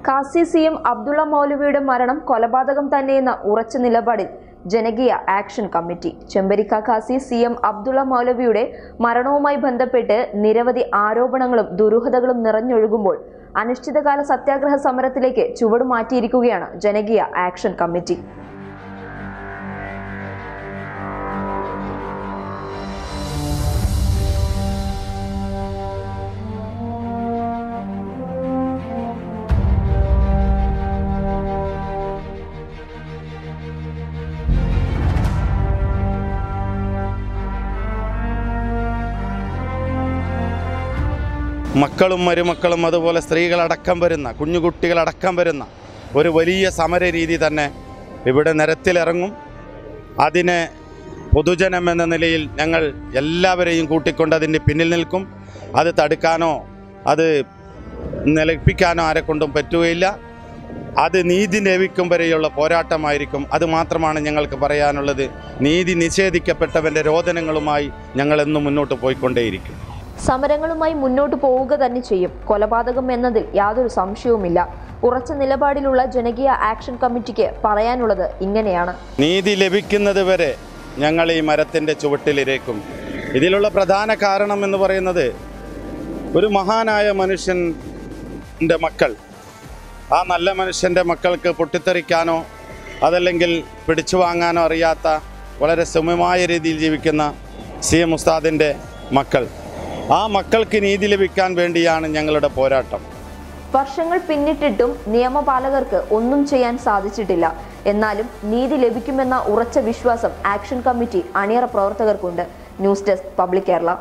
Kasi CM Abdullah മൗലവിയുടെ മരണം കൊലപാതകം തന്നെയെന്ന ഉറച്ച നിലപാടിൽ ജനകീയ ആക്ഷൻ കമ്മിറ്റി. ചെമ്പരിക്ക കാസി CM അബ്ദുള്ള മൗലവിയുടെ മരണവുമായി ബന്ധപ്പെട്ട് നിരവധി ആരോപണങ്ങളും ദുരൂഹതകളും നിറഞ്ഞൊഴുകുമ്പോൾ അനിശ്ചിതകാല സത്യാഗ്രഹ സമരത്തിലേക്ക് ചുവടുമാറ്റിയിരിക്കുകയാണ് ജനകീയ ആക്ഷൻ കമ്മിറ്റി. മക്കളും മരുമക്കളും അതുപോലെ സ്ത്രീകളടക്കം വരുന്ന കുഞ്ഞുകുട്ടികളടക്കം വരുന്ന ഒരു വലിയ സമര രീതി തന്നെ ഇവിടെ നിരത്തിലിറങ്ങും. അതിനെ പൊതുജനം എന്ന നിലയിൽ ഞങ്ങൾ എല്ലാവരെയും കൂട്ടിക്കൊണ്ട് അതിൻ്റെ പിന്നിൽ നിൽക്കും. അത് തടുക്കാനോ അത് നിലപ്പിക്കാനോ ആരെക്കൊണ്ടും പറ്റുകയില്ല. അത് നീതി ലഭിക്കും വരെയുള്ള പോരാട്ടമായിരിക്കും. അതുമാത്രമാണ് ഞങ്ങൾക്ക് പറയാനുള്ളത്. നീതി നിഷേധിക്കപ്പെട്ടവൻ്റെ രോദനങ്ങളുമായി ഞങ്ങളെന്നും മുന്നോട്ട് പോയിക്കൊണ്ടേയിരിക്കും. സമരങ്ങളുമായി മുന്നോട്ട് പോവുക തന്നെ ചെയ്യും. കൊലപാതകം എന്നതിൽ യാതൊരു സംശയവുമില്ല. ഉറച്ച നിലപാടിലുള്ള ജനകീയ ആക്ഷൻ കമ്മിറ്റിക്ക് പറയാനുള്ളത് ഇങ്ങനെയാണ്: നീതി ലഭിക്കുന്നത് വരെ ഞങ്ങൾ ഈ മരത്തിൻ്റെ ചുവട്ടിലിരേക്കും. ഇതിലുള്ള പ്രധാന കാരണം എന്ന് പറയുന്നത്, ഒരു മഹാനായ മനുഷ്യൻ്റെ മക്കൾ, ആ നല്ല മനുഷ്യൻ്റെ മക്കൾക്ക് പൊട്ടിത്തെറിക്കാനോ അതല്ലെങ്കിൽ പിടിച്ചു വാങ്ങാനോ അറിയാത്ത വളരെ സൗമ്യമായ രീതിയിൽ ജീവിക്കുന്ന CM ഉസ്താദിൻ്റെ മക്കൾ, ആ മക്കൾക്ക് നീതി ലഭിക്കാൻ വേണ്ടിയാണ് ഞങ്ങളുടെ പോരാട്ടം. വർഷങ്ങൾ പിന്നിട്ടിട്ടും നിയമപാലകർക്ക് ഒന്നും ചെയ്യാൻ സാധിച്ചിട്ടില്ല. എന്നാലും നീതി ലഭിക്കുമെന്ന ഉറച്ച വിശ്വാസം ആക്ഷൻ കമ്മിറ്റി അണിയറ പ്രവർത്തകർക്കുണ്ട്. News desk public Kerala.